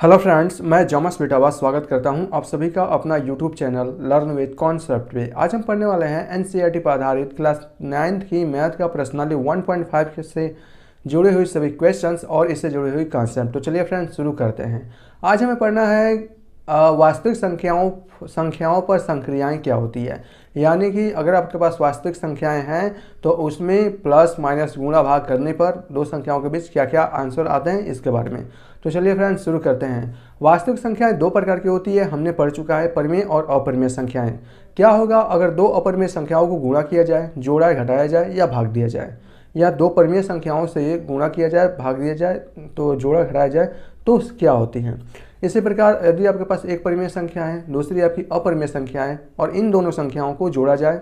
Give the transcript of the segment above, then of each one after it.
Hello friends, मैं जॉमस बिटावा स्वागत करता हूं आप सभी का अपना YouTube channel learn with concept पे। आज हम पढ़ने वाले हैं एनसीईआरटी पर आधारित क्लास 9th की मैथ का प्रश्नावली 1.5 से जुड़े हुए सभी क्वेश्चंस और इससे जुड़ी हुई कॉन्सेप्ट। तो चलिए फ्रेंड्स शुरू करते हैं। आज हमें पढ़ना है वास्तविक संख्याओं पर संक्रियाएं क्या होती है। यानी कि अगर आपके पास वास्तविक संख्याएं हैं तो उसमें प्लस माइनस गुणा भाग करने पर दो संख्याओं के बीच क्या क्या आंसर आते हैं इसके बारे में। तो चलिए फ्रेंड्स शुरू करते हैं। वास्तविक संख्याएं दो प्रकार की होती है, हमने पढ़ चुका है, परिमेय और अपरिमेय संख्याएं। क्या होगा अगर दो अपरिमेय संख्याओं को गुणा किया जाए, जोड़ा घटाया जाए या भाग दिया जाए, या दो परिमेय संख्याओं से गुणा किया जाए, भाग दिया जाए तो जोड़ा घटाया जाए तो क्या होती हैं। इसी प्रकार यदि आपके पास एक परिमेय संख्या है, दूसरी आपकी अपरिमेय संख्या है और इन दोनों संख्याओं को जोड़ा जाए,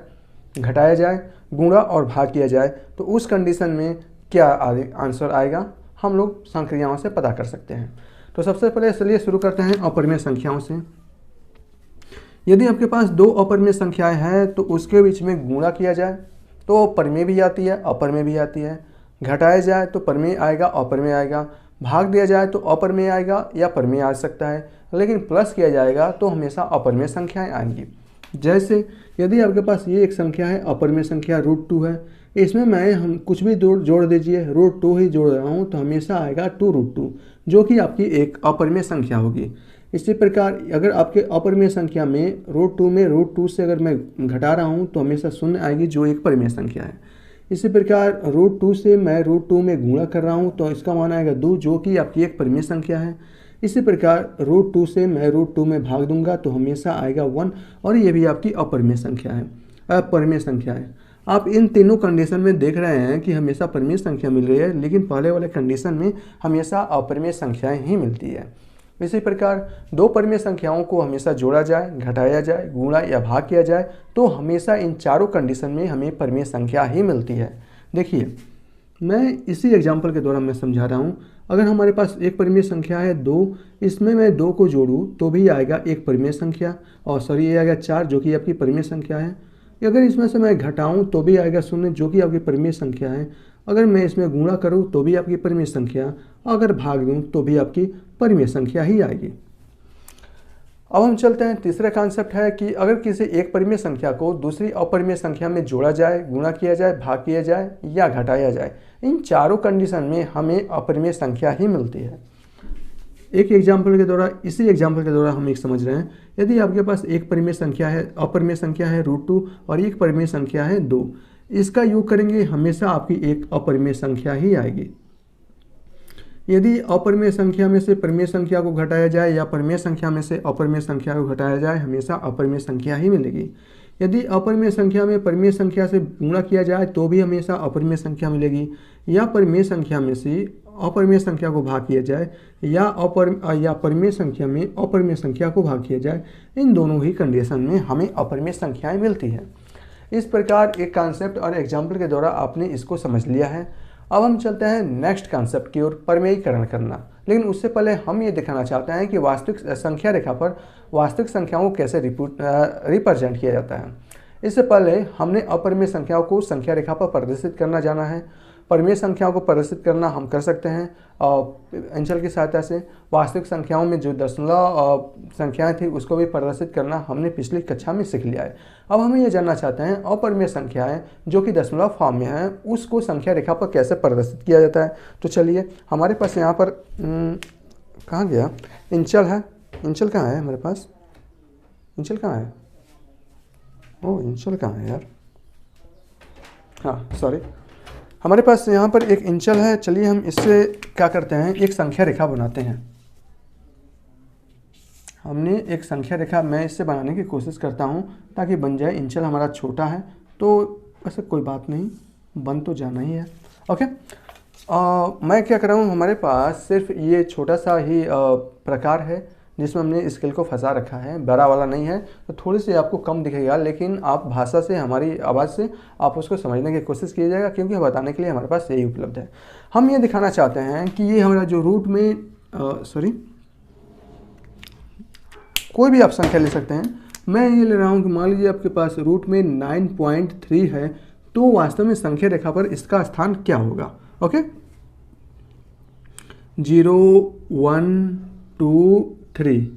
घटाया जाए, गुणा और भाग किया जाए तो उस कंडीशन में क्या आंसर आएगा हम लोग संक्रियाओं से पता कर सकते हैं। तो सबसे पहले चलिए शुरू करते हैं अपरिमेय संख्याओं से। यदि आपके पास दो अपरिमेय संख्याएं हैं तो उसके बीच में गुणा किया जाए तो परिमेय भी आती है, अपरिमेय भी आती है। घटाया जाए तो परिमेय आएगा, अपरिमेय आएगा। भाग दिया जाए तो अपरिमेय आएगा या परिमेय आ सकता है, लेकिन प्लस किया जाएगा तो हमेशा अपरिमेय संख्याएं आएंगी। जैसे यदि आपके पास ये एक संख्या है, अपरिमेय संख्या √2 है, इसमें मैं हम कुछ भी जोड़ दीजिए, √2 ही जोड़ रहा हूँ तो हमेशा आएगा 2√2 जो कि आपकी एक अपरिमेय संख्या होगी। इसी प्रकार अगर आपके अपरिमेय संख्या में √2 से अगर मैं घटा रहा हूँ तो हमेशा शून्य आएगी जो एक परिमेय संख्या है। इसी प्रकार √2 से मैं √2 में गुणा कर रहा हूँ तो इसका मान आएगा 2 जो कि आपकी एक परिमेय संख्या है। इसी प्रकार √2 से मैं √2 में भाग दूंगा तो हमेशा आएगा 1 और ये भी आपकी अपरिमेय संख्या है, अपरिमेय संख्या है। आप इन तीनों कंडीशन में देख रहे हैं कि हमेशा परिमेय संख्या मिल रही है, लेकिन पहले वाले कंडीशन में हमेशा अपरिमेय संख्याएं ही मिलती है। इसी प्रकार दो परिमेय संख्याओं को हमेशा जोड़ा जाए, घटाया जाए, गुणा या भाग किया जाए तो हमेशा इन चारों कंडीशन में हमें परिमेय संख्या ही मिलती है। देखिए मैं इसी एग्जाम्पल के द्वारा मैं समझा रहा हूँ। अगर हमारे पास एक परिमेय संख्या है 2, इसमें मैं 2 को जोड़ूँ तो भी आएगा एक परिमेय संख्या, और सॉरी ये आएगा 4 जो कि आपकी परिमेय संख्या है। अगर इसमें से मैं घटाऊँ तो भी आएगा 0 जो कि आपकी परिमेय संख्या है। अगर मैं इसमें गुणा करूँ तो भी आपकी परिमेय संख्या, अगर भाग दूँ तो भी आपकी परिमेय संख्या ही आएगी। अब हम चलते हैं, तीसरा कॉन्सेप्ट है कि अगर किसी एक परिमेय संख्या को दूसरी अपरिमेय संख्या में जोड़ा जाए, गुणा किया जाए, भाग किया जाए या घटाया जाए, इन चारों कंडीशन में हमें अपरिमेय संख्या ही मिलती है। इसी एग्जाम्पल के द्वारा हम एक समझ रहे हैं। यदि आपके पास एक परिमेय संख्या है, अपरिमेय संख्या है √2 और एक परिमेय संख्या है 2, इसका योग करेंगे हमेशा आपकी एक अपरिमेय संख्या ही आएगी। यदि अपरिमेय संख्या में से परिमेय संख्या को घटाया जाए या परिमेय संख्या में से अपरिमेय संख्या को घटाया जाए हमेशा अपरिमेय संख्या ही मिलेगी। यदि अपरिमेय संख्या में परिमेय संख्या से गुणा किया जाए तो भी हमेशा अपरिमेय संख्या मिलेगी, या परिमेय संख्या में से अपरिमेय संख्या को भाग किया जाए या परिमेय संख्या में अपरिमेय संख्या को भाग किया जाए, इन दोनों ही कंडीशन में हमें अपरिमेय संख्याएं मिलती हैं। इस प्रकार एक कॉन्सेप्ट और एग्जाम्पल के द्वारा आपने इसको समझ लिया है। अब हम चलते हैं नेक्स्ट कॉन्सेप्ट की ओर, परिमेयीकरण करना। लेकिन उससे पहले हम ये दिखाना चाहते हैं कि वास्तविक संख्या रेखा पर वास्तविक संख्याओं को कैसे रिप्रेजेंट किया जाता है। इससे पहले हमने अपरिमेय संख्याओं को संख्या रेखा पर प्रदर्शित करना जाना है। परिमेय संख्याओं को प्रदर्शित करना हम कर सकते हैं अंचल की सहायता से। वास्तविक संख्याओं में जो दशमलव संख्याएं थी उसको भी प्रदर्शित करना हमने पिछली कक्षा में सीख लिया है। अब हम ये जानना चाहते हैं अपरिमेय संख्याएं जो कि दशमलव फॉर्म में हैं उसको संख्या रेखा पर कैसे प्रदर्शित किया जाता है। तो चलिए हमारे पास यहाँ पर कहाँ गया इंचल है, इंचल कहाँ है हमारे पास, इंचल कहाँ है, ओह इंचल कहाँ है यार, हाँ सॉरी, हमारे पास यहाँ पर एक इंचल है। चलिए हम इससे क्या करते हैं, एक संख्या रेखा बनाते हैं। हमने एक संख्या रेखा मैं इससे बनाने की कोशिश करता हूँ ताकि बन जाए। इंचल हमारा छोटा है तो वैसे कोई बात नहीं, बन तो जाना ही है। ओके मैं क्या कर रहा हूँ, हमारे पास सिर्फ ये छोटा सा ही प्रकार है जिसमें हमने स्केल को फंसा रखा है, बड़ा वाला नहीं है, तो थोड़ी सी आपको कम दिखेगा, लेकिन आप भाषा से, हमारी आवाज़ से आप उसको समझने की कोशिश कीजिएगा क्योंकि बताने के लिए हमारे पास यही उपलब्ध है। हम ये दिखाना चाहते हैं कि ये हमारा जो रूट में कोई भी आप संख्या ले सकते हैं। मैं ये ले रहा हूँ कि मान लीजिए आपके पास रूट में 9.3 है, तो वास्तव में संख्या रेखा पर इसका स्थान क्या होगा। ओके 0 1 23,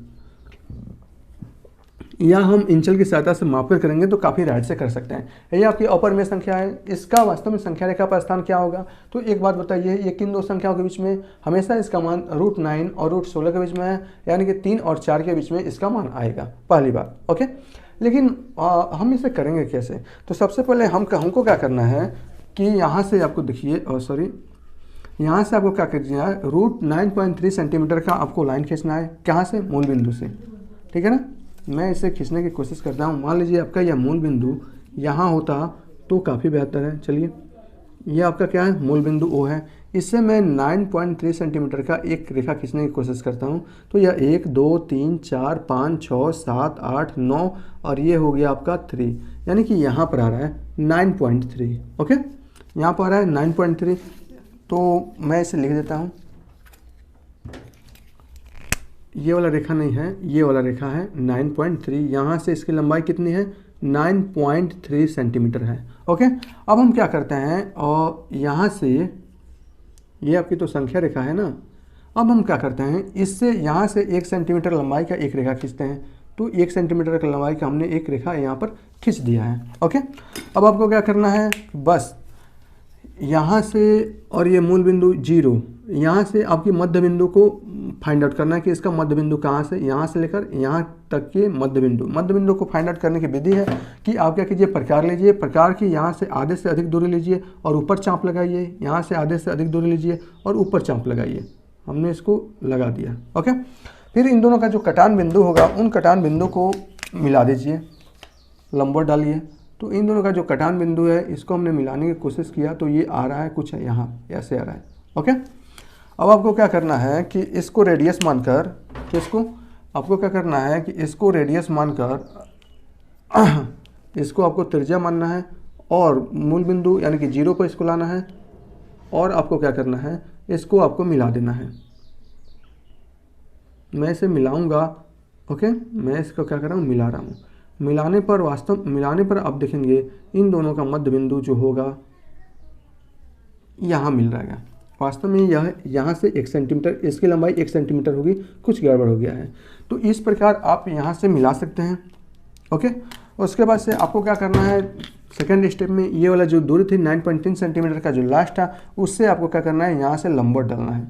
या हम इंचल की सहायता से मापकर करेंगे तो काफ़ी राइट से कर सकते हैं। ये आपकी अपर में संख्या है, इसका वास्तव में संख्या रेखा पर स्थान क्या होगा? तो एक बात बताइए, ये किन दो संख्याओं के बीच में? हमेशा इसका मान √9 और √16 के बीच में है, यानी कि 3 और 4 के बीच में इसका मान आएगा, पहली बात। ओके, लेकिन हम इसे करेंगे कैसे? तो सबसे पहले हमको क्या करना है कि यहाँ से आपको देखिए, यहाँ से आपको क्या करना है, √9.3 सेंटीमीटर का आपको लाइन खींचना है। कहाँ से? मूल बिंदु से, ठीक है ना। मैं इसे खींचने की कोशिश करता हूँ। मान लीजिए आपका यह मूल बिंदु यहाँ होता तो काफ़ी बेहतर है। चलिए, ये आपका क्या है? मूल बिंदु O है। इससे मैं 9.3 सेंटीमीटर का एक रेखा खींचने की कोशिश करता हूँ। तो यह 1 2 3 4 5 6 7 8 9 और ये हो गया आपका 3, यानी कि यहाँ पर आ रहा है 9.3। ओके, यहाँ पर आ रहा है 9.3। तो मैं इसे लिख देता हूँ। ये वाला रेखा नहीं है, ये वाला रेखा है 9.3। यहाँ से इसकी लंबाई कितनी है? 9.3 सेंटीमीटर है। ओके, अब हम क्या करते हैं, और यहाँ से ये आपकी तो संख्या रेखा है ना। अब हम क्या करते हैं, इससे यहाँ से 1 सेंटीमीटर लंबाई का एक रेखा खींचते हैं। तो 1 सेंटीमीटर की लंबाई का हमने एक रेखा यहाँ पर खींच दिया है। ओके, अब आपको क्या करना है, बस यहाँ से और ये मूल बिंदु 0, यहाँ से आपकी मध्य बिंदु को फाइंड आउट करना है कि इसका मध्य बिंदु कहाँ से, यहाँ से लेकर यहाँ तक के मध्य बिंदु को फाइंड आउट करने की विधि है कि आप क्या कीजिए, प्रकार लीजिए। प्रकार की यहाँ से आधे से अधिक दूरी लीजिए और ऊपर चाप लगाइए। यहाँ से आधे से अधिक दूरी लीजिए और ऊपर चाप लगाइए। हमने इसको लगा दिया। ओके, फिर इन दोनों का जो कटान बिंदु होगा, उन कटान बिंदु को मिला दीजिए, लंबवत डालिए। तो इन दोनों का जो कटान बिंदु है, इसको हमने मिलाने की कोशिश किया तो ये आ रहा है कुछ यहाँ ऐसे आ रहा है। ओके, अब आपको क्या करना है कि इसको रेडियस मानकर, आपको क्या करना है कि इसको रेडियस मानकर इसको आपको त्रिज्या मानना है और मूल बिंदु यानी कि 0 पर इसको लाना है और आपको क्या करना है, इसको आपको मिला देना है। मैं इसे मिलाऊंगा। ओके, मैं इसको क्या कर रहा हूँ, मिला रहा हूँ। मिलाने पर आप देखेंगे इन दोनों का मध्य बिंदु जो होगा यहाँ मिल रहेगा। वास्तव में यह यहाँ से 1 सेंटीमीटर, इसकी लंबाई 1 सेंटीमीटर होगी, कुछ गड़बड़ हो गया है। तो इस प्रकार आप यहाँ से मिला सकते हैं। ओके, उसके बाद से आपको क्या करना है, सेकेंड स्टेप में ये वाला जो दूरी थी 9.3 सेंटीमीटर का जो लास्ट था, उससे आपको क्या करना है, यहाँ से लंबवत डालना है।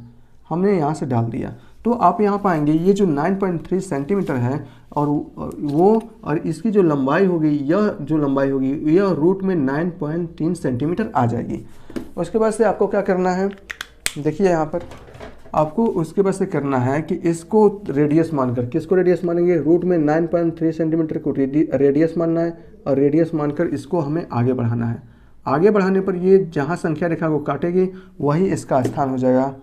हमने यहाँ से डाल दिया तो आप यहाँ पाएंगे ये जो 9.3 सेंटीमीटर है और इसकी जो लंबाई होगी, यह जो लंबाई होगी यह रूट में 9.3 सेंटीमीटर आ जाएगी। उसके बाद से आपको क्या करना है, देखिए यहाँ पर आपको उसके बाद से करना है कि इसको रेडियस मानकर, किसको रेडियस मानेंगे, रूट में 9.3 सेंटीमीटर को रेडियस मानना है और रेडियस मानकर इसको हमें आगे बढ़ाना है। आगे बढ़ाने पर ये जहाँ संख्या रेखा को काटेगी वही इसका स्थान हो जाएगा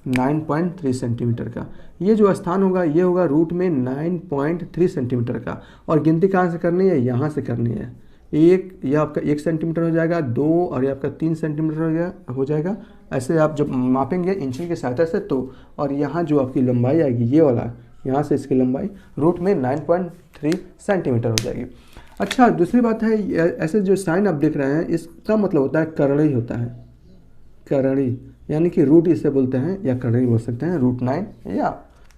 9.3 सेंटीमीटर का। ये जो स्थान होगा ये होगा रूट में 9.3 सेंटीमीटर का। और गिनती कहाँ से करनी है, यहाँ से करनी है। यह आपका 1 सेंटीमीटर हो जाएगा, 2 और ये आपका 3 सेंटीमीटर हो जाएगा। ऐसे आप जब मापेंगे इंची की सहायता से तो, और यहाँ जो आपकी लंबाई आएगी ये वाला, यहाँ से इसकी लंबाई रूट में 9.3 सेंटीमीटर हो जाएगी। अच्छा, दूसरी बात है, ऐसे जो साइन आप देख रहे हैं इसका मतलब होता है करड़ी होता है। करड़ी यानी कि रूट इसे बोलते हैं या करड़ी बोल सकते हैं, रूट 9 या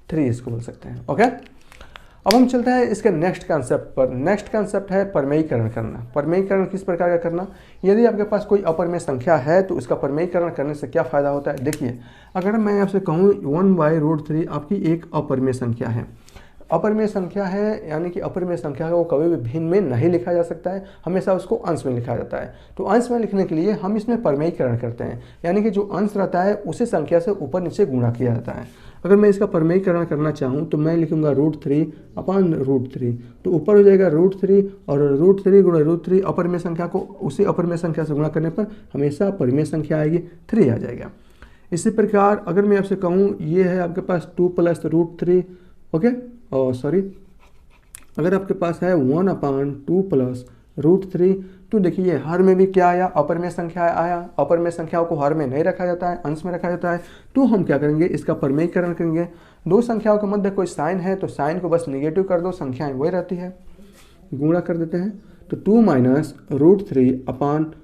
3 इसको बोल सकते हैं। ओके, अब हम चलते हैं इसके नेक्स्ट कॉन्सेप्ट पर। नेक्स्ट कॉन्सेप्ट है परमेयीकरण करना। परमेयीकरण किस प्रकार का करना, यदि आपके पास कोई अपरमेय संख्या है तो उसका परमेयीकरण करने से क्या फ़ायदा होता है। देखिए, अगर मैं आपसे कहूँ 1/√3 आपकी एक अपरमेय संख्या है। अपरमेय संख्या है यानी कि अपरमेय संख्या को कभी भी भिन्न में नहीं लिखा जा सकता है, हमेशा उसको अंश में लिखा जाता है। तो अंश में लिखने के लिए हम इसमें परमेयीकरण करते हैं, यानी कि जो अंश रहता है उसे संख्या से ऊपर नीचे गुणा किया जाता है। अगर मैं इसका परमेयीकरण करना चाहूँ तो मैं लिखूंगा √3/√3, तो ऊपर हो जाएगा √3 और √3 गुणा √3 अपरमेय संख्या को उसी अपरमेय संख्या से गुणा करने पर हमेशा परमेय संख्या आएगी, 3 आ जाएगा। इसी प्रकार अगर मैं आपसे कहूँ ये है आपके पास 2 + √3, ओके, अगर आपके पास है 1/2 + √3, तो देखिए हर में भी क्या आया, अपरमेय संख्या आया। अपरमेय संख्याओं को हर में नहीं रखा जाता है, अंश में रखा जाता है। तो हम क्या करेंगे, इसका परमेयीकरण करेंगे। दो संख्याओं के मध्य कोई साइन है तो साइन को बस निगेटिव कर दो, संख्याएं वही रहती है, गुणा कर देते हैं। तो 2 - √3/2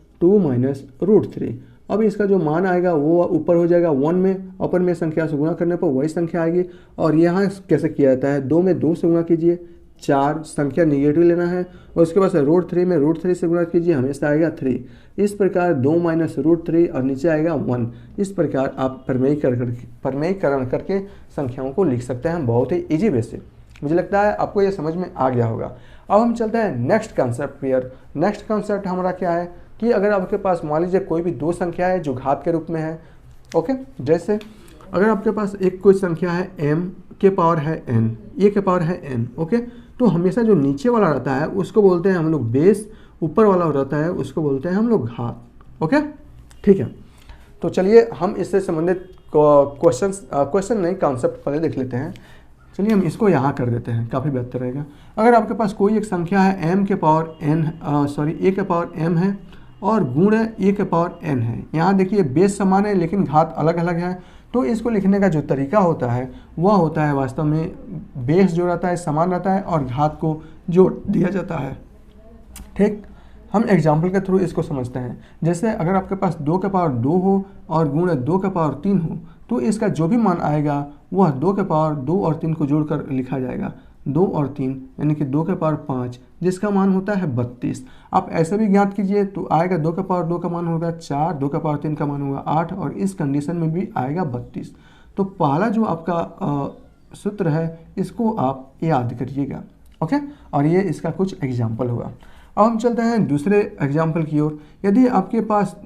- √3, अब इसका जो मान आएगा वो ऊपर हो जाएगा 1 में, अपर में संख्या से गुणा करने पर वही संख्या आएगी। और यहाँ कैसे किया जाता है, 2 में 2 से गुणा कीजिए, 4 संख्या निगेटिव लेना है, और उसके बाद √3 में √3 से गुणा कीजिए, हमेशा आएगा 3। इस प्रकार 2 माइनस √3 और नीचे आएगा 1। इस प्रकार आप प्रमेयीकरण करके संख्याओं को लिख सकते हैं बहुत ही ईजी वे से। मुझे लगता है आपको ये समझ में आ गया होगा। अब हम चलते हैं नेक्स्ट कॉन्सेप्ट पर। नेक्स्ट कॉन्सेप्ट हमारा क्या है कि अगर आपके पास मान लीजिए कोई भी दो संख्या है जो घात के रूप में है, ओके, जैसे अगर आपके पास एक कोई संख्या है m के पावर है n, a के पावर है n, ओके, तो हमेशा जो नीचे वाला रहता है उसको बोलते हैं हम लोग बेस, ऊपर वाला रहता है उसको बोलते हैं हम लोग घात, ओके, ठीक है। तो चलिए हम इससे संबंधित क्वेश्चन नहीं कॉन्सेप्ट पहले देख लेते हैं। चलिए हम इसको यहाँ कर देते हैं, काफ़ी बेहतर रहेगा। अगर आपके पास कोई एक संख्या है m के पावर n a के पावर m है और गुण a के पावर n है। यहाँ देखिए बेस समान है लेकिन घात अलग अलग है, तो इसको लिखने का जो तरीका होता है वह होता है वास्तव में बेस जो रहता है समान रहता है और घात को जोड़ दिया जाता है। ठीक, हम एग्जाम्पल के थ्रू इसको समझते हैं। जैसे अगर आपके पास 2 के पावर 2 हो और गुण 2 के पावर 3 हो, तो इसका जो भी मान आएगा वह 2 के पावर 2 और 3 को जोड़कर लिखा जाएगा। 2 और 3 यानी कि 2 के पावर 5 जिसका मान होता है 32। आप ऐसे भी ज्ञात कीजिए तो आएगा 2 के पावर 2 का मान होगा 4, 2 के पावर 3 का मान होगा 8 और इस कंडीशन में भी आएगा 32। तो पहला जो आपका सूत्र है इसको आप याद करिएगा, ओके, और ये इसका कुछ एग्जाम्पल हुआ। अब हम चलते हैं दूसरे एग्जाम्पल की ओर। यदि आपके पास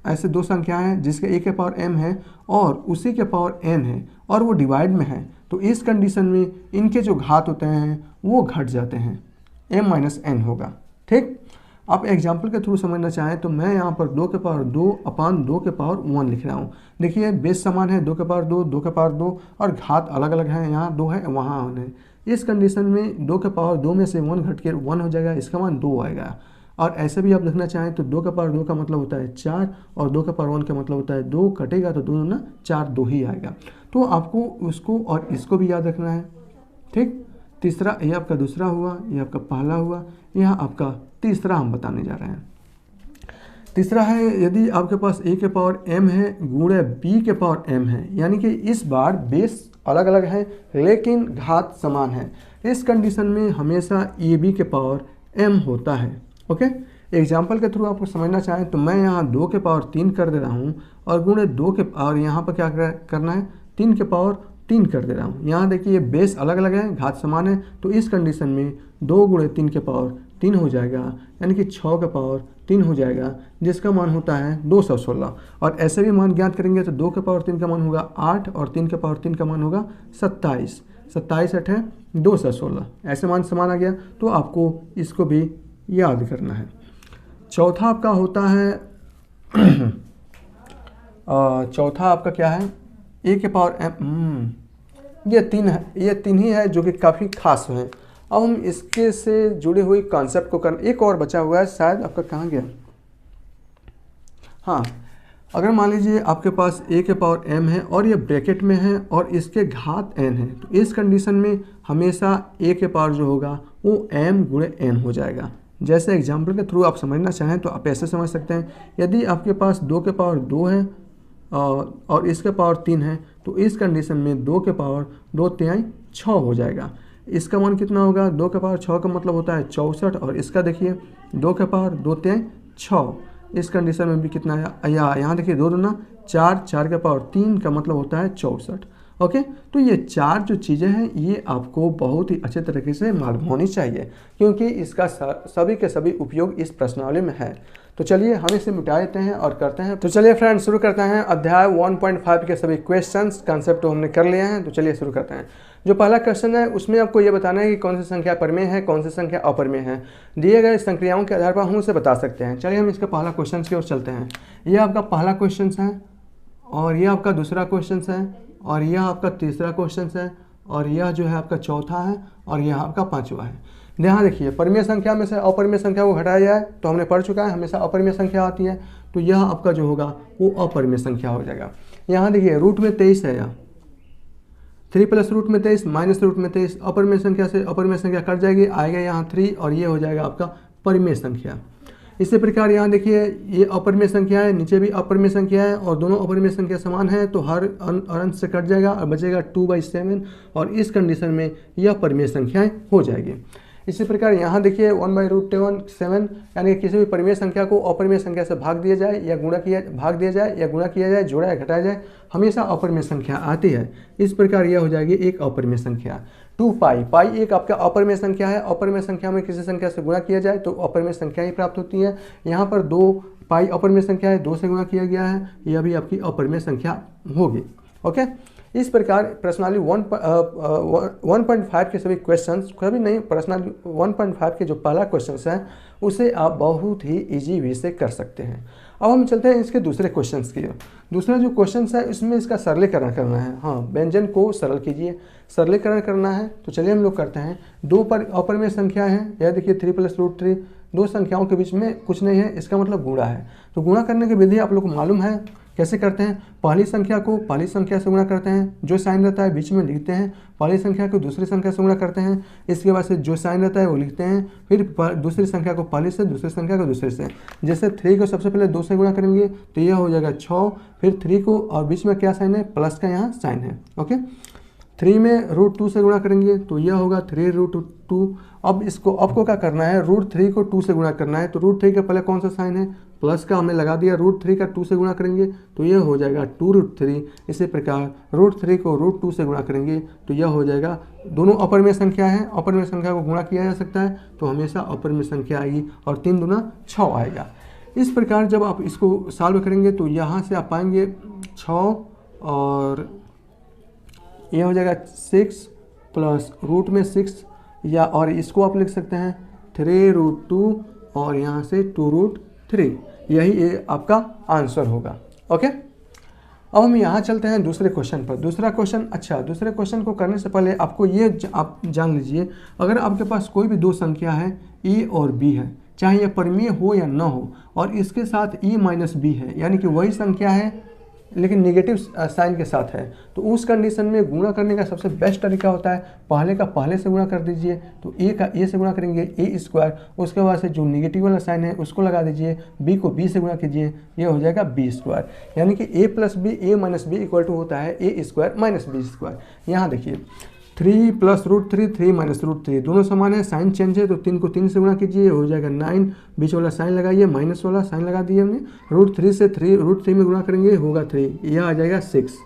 ऐसे दो संख्याएं हैं जिसके a के पावर m है और उसी के पावर n है और वो डिवाइड में है, तो इस कंडीशन में इनके जो घात होते हैं वो घट जाते हैं, m माइनस n होगा। ठीक, आप एग्जाम्पल के थ्रू समझना चाहें तो मैं यहाँ पर 2 के पावर 2 अपान 2 के पावर 1 लिख रहा हूँ। देखिए बेस समान है, 2 के पावर 2, 2 के पावर 2 और घात अलग अलग है, यहाँ 2 है वहाँ 1 है। इस कंडीशन में 2 के पावर 2 में से 1 घट के 1 हो जाएगा, इसका मान 2 आएगा। और ऐसे भी आप देखना चाहें तो 2 का पावर 2 का मतलब होता है 4 और 2 का पावर 1 का मतलब होता है 2, कटेगा तो 2 ना 4, 2 ही आएगा। तो आपको उसको और इसको भी याद रखना है। ठीक, तीसरा ये आपका दूसरा हुआ, ये आपका पहला हुआ, यह आपका तीसरा हम बताने जा रहे हैं। तीसरा है यदि आपके पास a के पावर m है गुणे b के पावर m है, यानी कि इस बार बेस अलग अलग है लेकिन घात समान है। इस कंडीशन में हमेशा ab के पावर m होता है, ओके। एग्जाम्पल के थ्रू आपको समझना चाहें तो मैं यहाँ 2 के पावर 3 कर दे रहा हूँ और गुणे 2 के और यहाँ पर क्या करना है 3 के पावर 3 कर दे रहा हूँ। यहाँ देखिए बेस अलग अलग है, घात समान है, तो इस कंडीशन में 2 गुणे 3 के पावर 3 हो जाएगा, यानी कि 6 का पावर 3 हो जाएगा जिसका मान होता है 216। और ऐसे भी मान ज्ञात करेंगे तो 2 के पावर 3 का मान होगा 8 और 3 के पावर 3 का मान होगा 27। 27 8 है 216, ऐसे मान समान आ गया, तो आपको इसको भी याद करना है। चौथा आपका होता है चौथा आपका क्या है a के पावर m। ये तीन ही है जो कि काफ़ी खास हैं। अब हम इसके से जुड़े हुए कॉन्सेप्ट को करना, एक और बचा हुआ है शायद आपका, कहाँ गया, हाँ, अगर मान लीजिए आपके पास a के पावर m है और ये ब्रैकेट में है और इसके घात n है, तो इस कंडीशन में हमेशा a के पावर जो होगा वो m गुणे n हो जाएगा। जैसे एग्जाम्पल के थ्रू आप समझना चाहें तो आप ऐसे समझ सकते हैं, यदि आपके पास 2 के पावर 2 है और इसके पावर 3 है, तो इस कंडीशन में 2 के पावर 2 तिहाई 6 हो जाएगा। इसका मान कितना होगा, 2 के पावर 6 का मतलब होता है 64 और इसका देखिए 2 के पावर 2 तिहाई 6, इस कंडीशन में भी कितना है, यहाँ देखिए 2 दूना 4, 4 के पावर 3 का मतलब होता है 64, ओके। तो ये चार जो चीज़ें हैं ये आपको बहुत ही अच्छे तरीके से मालूम होनी चाहिए क्योंकि इसका सभी के सभी उपयोग इस प्रश्नावली में है। तो चलिए हम इसे मिटा देते हैं और करते हैं। तो चलिए फ्रेंड्स शुरू करते हैं। अध्याय 1.5 के सभी क्वेश्चंस कंसेप्ट तो हमने कर लिए हैं, तो चलिए शुरू करते हैं। जो पहला क्वेश्चन है उसमें आपको ये बताना है कि कौन सी संख्या परमेय है, कौन सी संख्या अपरमेय है। दिए गए संक्रियाओं के आधार पर हम उसे बता सकते हैं। चलिए हम इसका पहला क्वेश्चन की ओर चलते हैं। ये आपका पहला क्वेश्चन है और यह आपका दूसरा क्वेश्चन है और यह आपका तीसरा क्वेश्चन है और यह जो है आपका चौथा है और यह आपका पांचवा है। यहाँ देखिए परमेय संख्या में से अपरमेय संख्या को घटाया जाए तो हमने पढ़ चुका है, हमेशा अपरमेय संख्या आती है, तो यह आपका जो होगा वो अपरमेय संख्या हो जाएगा। यहाँ देखिए रूट में 23 है, यह 3 प्लस रूट में 23 माइनस रूट में 23, अपरमेय संख्या से अपरमेय संख्या कट जाएगी, आएगा यहाँ 3 और ये हो जाएगा आपका परिमेय संख्या। इसी प्रकार यहाँ देखिए ये अपर में संख्या है, नीचे भी अपर में संख्या है और दोनों अपर में संख्या समान है तो हर अंश से कट जाएगा और बचेगा 2/7 और इस कंडीशन में यह परिमेय संख्याएं हो जाएगी। इसी प्रकार यहाँ देखिए 1/√7 यानी कि किसी भी परिमेय संख्या को अपरिमेय संख्या से भाग दिया जाए या गुणा किया जाए, जोड़ा या घटाया जाए, हमेशा अपरिमेय संख्या आती है। इस प्रकार यह हो जाएगी एक अपरिमेय संख्या। 2π, पाई एक आपका अपरिमेय संख्या है। अपरिमेय संख्या में किसी संख्या से गुणा किया जाए तो अपरिमेय संख्या ही प्राप्त होती है। यहाँ पर 2π अपरिमेय संख्या है, 2 से गुणा किया गया है, यह भी आपकी अपरिमेय संख्या होगी। ओके, इस प्रकार प्रश्नावली 1.5 के सभी क्वेश्चंस, कभी नहीं, प्रश्नावली 1.5 के जो पहला क्वेश्चन है उसे आप बहुत ही इजी वे से कर सकते हैं। अब हम चलते हैं इसके दूसरे क्वेश्चंस की। दूसरा जो क्वेश्चन है इसमें इसका सरलीकरण करना है। हाँ, व्यंजन को सरल कीजिए, सरलीकरण करना है। तो चलिए हम लोग करते हैं। 2 पर अपरिमेय संख्या है, यह देखिए 3 + √3, दो संख्याओं के बीच में कुछ नहीं है, इसका मतलब गुणा है। तो गुणा करने की विधि आप लोग को मालूम है, कैसे करते हैं। पहली संख्या को पहली संख्या से गुणा करते हैं, जो साइन रहता है बीच में लिखते हैं। पहली संख्या को दूसरी संख्या से गुणा करते हैं, इसके बाद से जो साइन रहता है वो लिखते हैं। फिर दूसरी संख्या को पहली से, दूसरी संख्या को दूसरे से। जैसे 3 को सबसे पहले 2 से गुणा करेंगे तो यह हो जाएगा 6, फिर 3 को और बीच में क्या साइन है, प्लस का यहाँ साइन है। ओके, 3 में √2 से गुणा करेंगे तो यह होगा 3√2। अब इसको आपको क्या करना है, √3 को 2 से गुणा करना है। तो √3 के पहले कौन सा साइन है, प्लस का हमने लगा दिया। √3 का 2 से गुणा करेंगे तो यह हो जाएगा 2√3। इसी प्रकार √3 को √2 से गुणा करेंगे तो यह हो जाएगा, दोनों अपरिमेय संख्या है, अपरिमेय संख्या को गुणा किया जा सकता है तो हमेशा अपरिमेय संख्या आएगी और 3 दूना 6 आएगा। इस प्रकार जब आप इसको सॉल्व करेंगे तो यहाँ से आप पाएंगे 6 और यह हो जाएगा 6 प्लस √6 या और इसको आप लिख सकते हैं 3√2 और यहाँ से 2√3, यही ये आपका आंसर होगा। ओके, अब हम यहाँ चलते हैं दूसरे क्वेश्चन पर। दूसरा क्वेश्चन, अच्छा दूसरे क्वेश्चन को करने से पहले आपको ये आप जान लीजिए, अगर आपके पास कोई भी दो संख्या है a और b है, चाहे यह परिमेय हो या ना हो, और इसके साथ e - b है, यानी कि वही संख्या है लेकिन नेगेटिव साइन के साथ है, तो उस कंडीशन में गुणा करने का सबसे बेस्ट तरीका होता है पहले का पहले से गुणा कर दीजिए। तो a का a से गुणा करेंगे a², उसके बाद से जो नेगेटिव वाला साइन है उसको लगा दीजिए, b को b से गुणा कीजिए, ये हो जाएगा b², यानी कि a + b a - b equal to होता है a² - b²। यहाँ देखिए 3 + √3 3 - √3 दोनों समान है, साइन चेंज है तो 3 को 3 से गुणा कीजिए, हो जाएगा 9, बीच वाला साइन लगाइए, माइनस वाला साइन लगा दिए हमने। √3 से √3 में गुणा करेंगे होगा 3, यह आ जाएगा 6।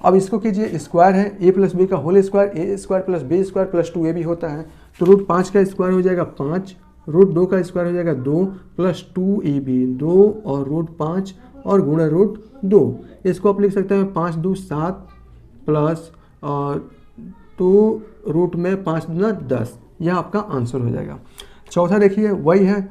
अब इसको कीजिए, स्क्वायर है a + b का whole square, a² + b² + 2ab होता है, तो √5 का स्क्वायर हो जाएगा 5, √2 का स्क्वायर हो जाएगा 2 + 2ab 2 और √5 और गुणा √2। इसको आप लिख सकते हैं 5 × 2 = 7 प्लस और 2 रूट में 5 × 2 = 10, यह आपका आंसर हो जाएगा। चौथा देखिए वही है,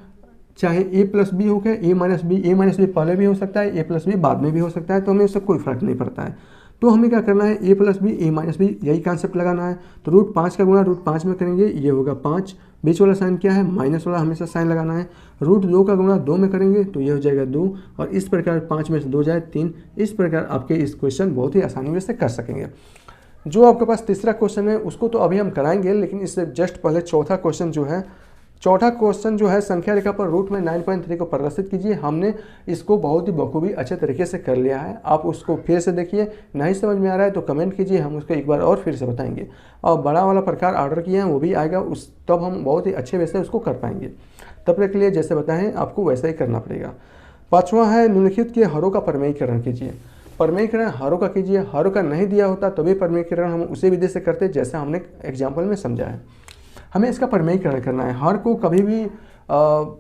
चाहे a + b हो के a - b, a - b पहले भी हो सकता है, a + b बाद में भी हो सकता है, तो हमें उससे कोई फर्क नहीं पड़ता है। तो हमें क्या करना है, a + b a - b यही कॉन्सेप्ट लगाना है। तो √5 का गुणा √5 में करेंगे, ये होगा 5, बीच वाला साइन क्या है, माइनस वाला हमेशा साइन लगाना है। √2 का गुणा 2 में करेंगे तो ये हो जाएगा 2, और इस प्रकार 5 में से 2 जाए 3। इस प्रकार आपके इस क्वेश्चन बहुत ही आसानी से कर सकेंगे। जो आपके पास तीसरा क्वेश्चन है उसको तो अभी हम कराएंगे, लेकिन इससे जस्ट पहले चौथा क्वेश्चन जो है संख्या रेखा पर रूट में 9.3 को प्रदर्शित कीजिए। हमने इसको बहुत ही बखूबी अच्छे तरीके से कर लिया है, आप उसको फिर से देखिए, नहीं समझ में आ रहा है तो कमेंट कीजिए, हम उसको एक बार और फिर से बताएंगे। और बड़ा वाला प्रकार ऑर्डर किए हैं वो भी आएगा, तब हम बहुत ही अच्छे वैसे उसको कर पाएंगे। तब तक के लिए जैसे बताएं आपको वैसा ही करना पड़ेगा। पाँचवा है, निम्नलिखित के हरों का परिमेयीकरण कीजिए। परिमेयीकरण हरों का कीजिए, हरों का नहीं दिया होता तभी परिमेयीकरण हम उसी विधि से करते जैसे हमने एग्जाम्पल में समझा है। हमें इसका परिमेयीकरण करना है। हर को कभी भी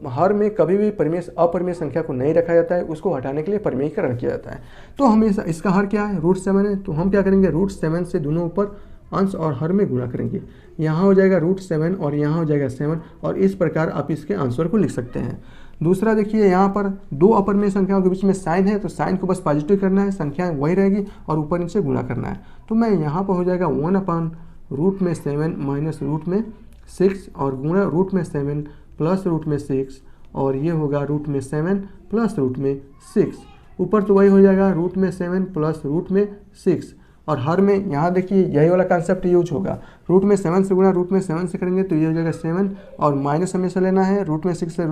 हर में कभी भी अपरिमेय संख्या को नहीं रखा जाता है, उसको हटाने के लिए परिमेयीकरण किया जाता है। तो हमें इसका हर क्या है, √7 है, तो हम क्या करेंगे, √7 से दोनों ऊपर अंश और हर में गुणा करेंगे। यहाँ हो जाएगा √7 और यहाँ हो जाएगा 7, और इस प्रकार आप इसके आंसर को लिख सकते हैं। दूसरा देखिए, यहाँ पर दो अपरिमेय संख्याओं के बीच में साइन है, तो साइन को बस पॉजिटिव करना है, संख्याएं वही रहेगी और ऊपर नीचे गुणा करना है। तो मैं यहाँ पर हो जाएगा 1/√7 माइनस √6 और गुणा √7 प्लस √6, और ये होगा √7 प्लस √6। ऊपर तो वही हो जाएगा √7 प्लस √6, और हर में यहाँ देखिए यही वाला कंसेप्ट यूज होगा। रूट में 7 से गुणा रूट में 7 से करेंगे तो ये हो जाएगा 7 और माइनस हमेशा लेना है। रूट में 6 से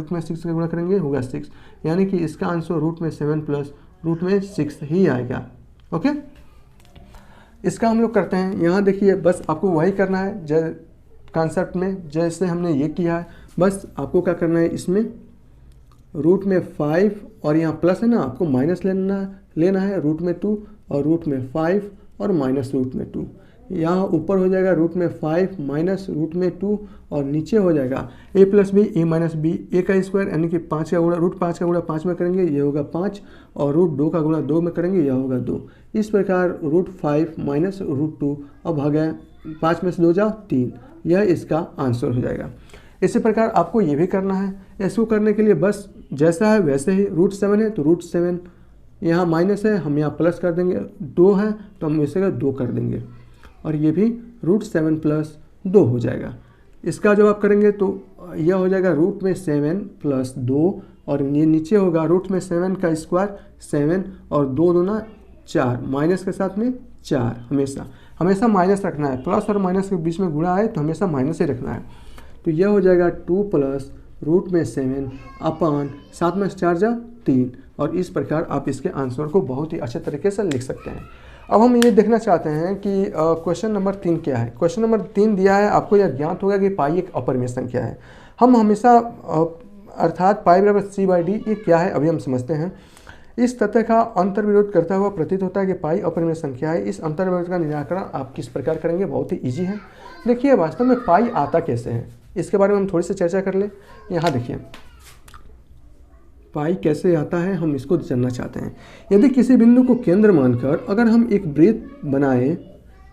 गुणा करेंगे होगा 6, यानी कि इसका आंसर रूट में 7 प्लस रूट में 6 ही आएगा। ओके, इसका हम लोग करते हैं। यहाँ देखिए बस आपको वही करना है कॉन्सेप्ट में जैसे हमने ये किया है। बस आपको क्या करना है, इसमें रूट में 5 और यहाँ प्लस है ना, आपको माइनस लेना है रूट में 2 और रूट में 5 और माइनस रूट में 2। यहाँ ऊपर हो जाएगा रूट में 5 माइनस रूट में 2 और नीचे हो जाएगा a plus B A minus B, A का स्क्वायर यानी कि 5 का गुणा रूट 5 का गुणा 5 में करेंगे ये होगा 5 और रूट 2 का गुणा 2 में करेंगे यह होगा 2। इस प्रकार रूट 5 माइनस रूट 2 अब भागा 5 में से 2 जाओ 3, यह इसका आंसर हो जाएगा। इसी प्रकार आपको ये भी करना है। इसको करने के लिए बस जैसा है वैसे ही, रूट 7 है तो रूट 7 यहाँ माइनस है हम यहाँ प्लस कर देंगे, 2 है तो हम इसे 2 कर देंगे और ये भी रूट 7 प्लस 2 हो जाएगा। इसका जब आप करेंगे तो यह हो जाएगा रूट में 7 प्लस 2 और ये नीचे होगा रूट में 7 का स्क्वायर 7 और 2 दूना 4, माइनस के साथ में 4 हमेशा माइनस रखना है। प्लस और माइनस के बीच में गुणा है तो हमेशा माइनस ही रखना है। तो यह हो जाएगा 2 प्लस रूट में 7 अपान 7 में 4 जा 3 और इस प्रकार आप इसके आंसर को बहुत ही अच्छे तरीके से लिख सकते हैं। अब हम ये देखना चाहते हैं कि क्वेश्चन नंबर 3 क्या है। क्वेश्चन नंबर 3 दिया है, आपको यह ज्ञात होगा कि पाई एक अपरिमेय संख्या है। हम हमेशा अर्थात पाई बराबर c/d ये क्या है अभी हम समझते हैं। इस तथ्य का अंतर्विरोध करता हुआ प्रतीत होता है कि पाई अपरिमेय संख्या है। इस अंतर्विरोध का निराकरण आप किस प्रकार करेंगे, बहुत ही ईजी है। देखिए वास्तव में पाई आता कैसे है इसके बारे में हम थोड़ी सी चर्चा कर लें। यहाँ देखिए पाई कैसे आता है हम इसको जानना चाहते हैं। यदि किसी बिंदु को केंद्र मानकर अगर हम एक वृत्त बनाए,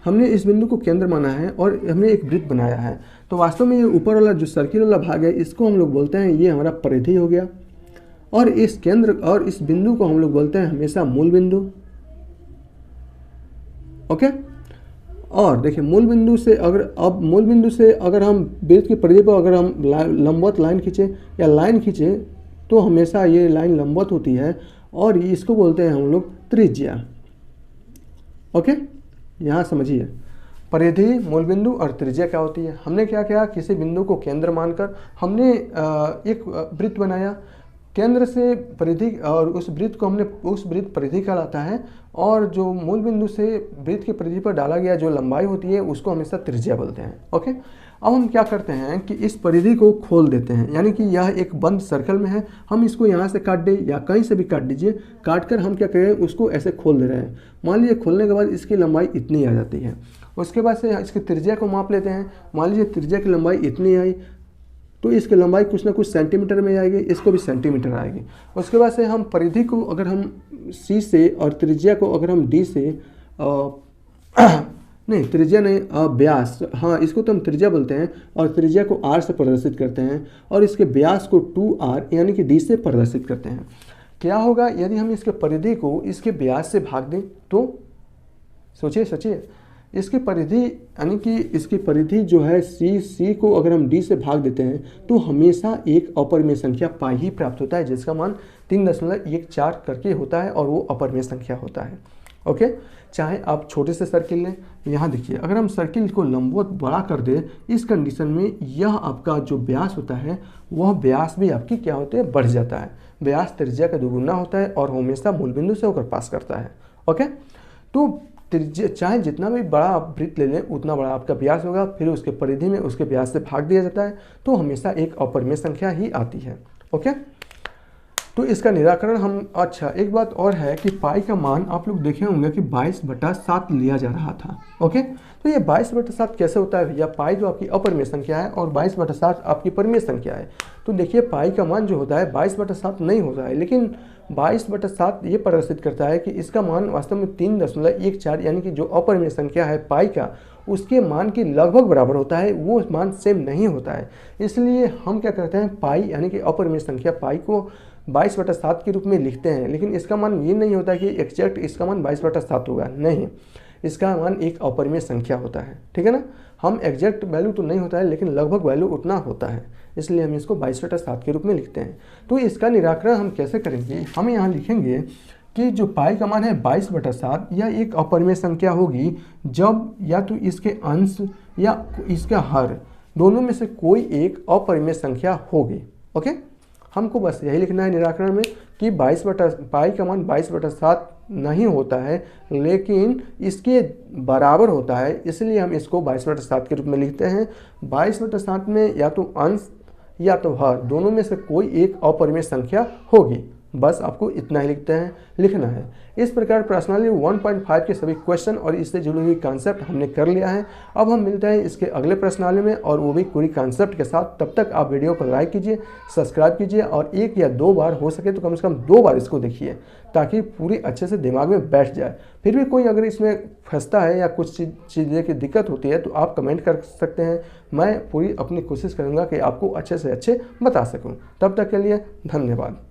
हमने इस बिंदु को केंद्र माना है और हमने एक वृत्त बनाया है, तो वास्तव में ये ऊपर वाला जो सर्किल वाला भाग है इसको हम लोग बोलते हैं ये हमारा परिधि हो गया और इस केंद्र और इस बिंदु को हम लोग बोलते हैं हमेशा मूल बिंदु। ओके, और देखिए मूल बिंदु से अगर हम वृत्त की परिधि पर अगर हम लंबवत लाइन खींचे या लाइन खींचे तो हमेशा ये लाइन लंबवत होती है और इसको बोलते हैं हम लोग त्रिज्या। ओके, यहाँ समझिए परिधि, मूल बिंदु और त्रिज्या क्या होती है। हमने क्या किया, किसी बिंदु को केंद्र मानकर हमने एक वृत्त बनाया केंद्र से परिधि और उस वृत्त को हमने उस वृत्त परिधि कहलाता है और जो मूल बिंदु से वृत्त की परिधि पर डाला गया जो लंबाई होती है उसको हमेशा त्रिज्या बोलते हैं। ओके, अब हम क्या करते हैं कि इस परिधि को खोल देते हैं, यानी कि यह एक बंद सर्कल में है, हम इसको यहाँ से काट दें या कहीं से भी काट दीजिए, काट कर हम क्या करें उसको ऐसे खोल दे रहे हैं। मान लीजिए खोलने के बाद इसकी लंबाई इतनी आ जाती है, उसके बाद से इसकी त्रिज्या को माप लेते हैं। मान लीजिए त्रिज्या की लंबाई इतनी आई तो इसकी लंबाई कुछ ना कुछ सेंटीमीटर में आएगी, इसको भी सेंटीमीटर आएगी। उसके बाद से हम परिधि को अगर हम C से और त्रिज्या को अगर हम D से नहीं त्रिज्या नहीं व्यास, हाँ इसको तो हम त्रिज्या बोलते हैं और त्रिज्या को R से प्रदर्शित करते हैं और इसके व्यास को 2R यानी कि D से प्रदर्शित करते हैं। क्या होगा यदि हम इसके परिधि को इसके व्यास से भाग दें तो सोचिए इसकी परिधि यानी कि इसकी परिधि जो है C को अगर हम D से भाग देते हैं तो हमेशा एक अपरिमेय संख्या पाई ही प्राप्त होता है जिसका मान 3.14 करके होता है और वो अपरिमेय संख्या होता है। ओके, चाहे आप छोटे से सर्किल लें, यहाँ देखिए अगर हम सर्किल को लंबवत बड़ा कर दें इस कंडीशन में यह आपका जो व्यास होता है वह व्यास भी आपकी क्या होते हैं बढ़ जाता है। व्यास त्रिज्या का दुगुना होता है और हमेशा मूल बिंदु से होकर पास करता है। ओके, तो त्रिज्या चाहे जितना भी बड़ा आप वृत्त ले लें उतना बड़ा आपका व्यास होगा, फिर उसके परिधि में उसके व्यास से भाग दिया जाता है तो हमेशा एक अपरिमेय संख्या ही आती है। ओके, तो इसका निराकरण हम अच्छा एक बात और है कि पाई का मान आप लोग देखे होंगे कि 22/7 लिया जा रहा था। ओके, तो ये 22/7 कैसे होता है भैया, पाई जो आपकी अपरिमेय संख्या है और 22/7 आपकी परिमेय संख्या है। तो देखिए पाई का मान जो होता है 22/7 नहीं होता है, लेकिन 22/7 ये प्रदर्शित करता है कि इसका मान वास्तव में 3.14 यानी कि जो अपरिमेय संख्या है पाई का उसके मान के लगभग बराबर होता है, वो मान सेम नहीं होता है। इसलिए हम क्या करते हैं पाई यानी कि अपरिमेय संख्या पाई को 22/7 के रूप में लिखते हैं, लेकिन इसका मान ये नहीं होता कि एग्जैक्ट इसका मान 22/7 होगा, नहीं, इसका मान एक अपरिमेय संख्या होता है। ठीक है ना, हम एग्जैक्ट वैल्यू तो नहीं होता है लेकिन लगभग वैल्यू उतना होता है, इसलिए हम इसको 22/7 के रूप में लिखते हैं। तो इसका निराकरण हम कैसे करेंगे, हम यहाँ लिखेंगे कि जो पाई का मान है 22/7 यह एक अपरिमेय संख्या होगी जब या तो इसके अंश या इसका हर दोनों में से कोई एक अपरिमेय संख्या होगी। ओके, हमको बस यही लिखना है निराकरण में कि पाई का मान 22/7 नहीं होता है लेकिन इसके बराबर होता है, इसलिए हम इसको 22/7 के रूप में लिखते हैं। 22/7 में या तो अंश या तो हर दोनों में से कोई एक अपरिमेय संख्या होगी। बस आपको इतना ही लिखना है। इस प्रकार प्रश्नावली 1.5 के सभी क्वेश्चन और इससे जुड़ी हुई कॉन्सेप्ट हमने कर लिया है। अब हम मिलते हैं इसके अगले प्रश्नावली में और वो भी पूरी कॉन्सेप्ट के साथ। तब तक आप वीडियो को लाइक कीजिए, सब्सक्राइब कीजिए और 1 या 2 बार हो सके तो कम से कम 2 बार इसको देखिए ताकि पूरी अच्छे से दिमाग में बैठ जाए। फिर भी कोई अगर इसमें फंसता है या कुछ चीज़ें की दिक्कत होती है तो आप कमेंट कर सकते हैं। मैं पूरी अपनी कोशिश करूँगा कि आपको अच्छे से अच्छे बता सकूँ। तब तक के लिए धन्यवाद।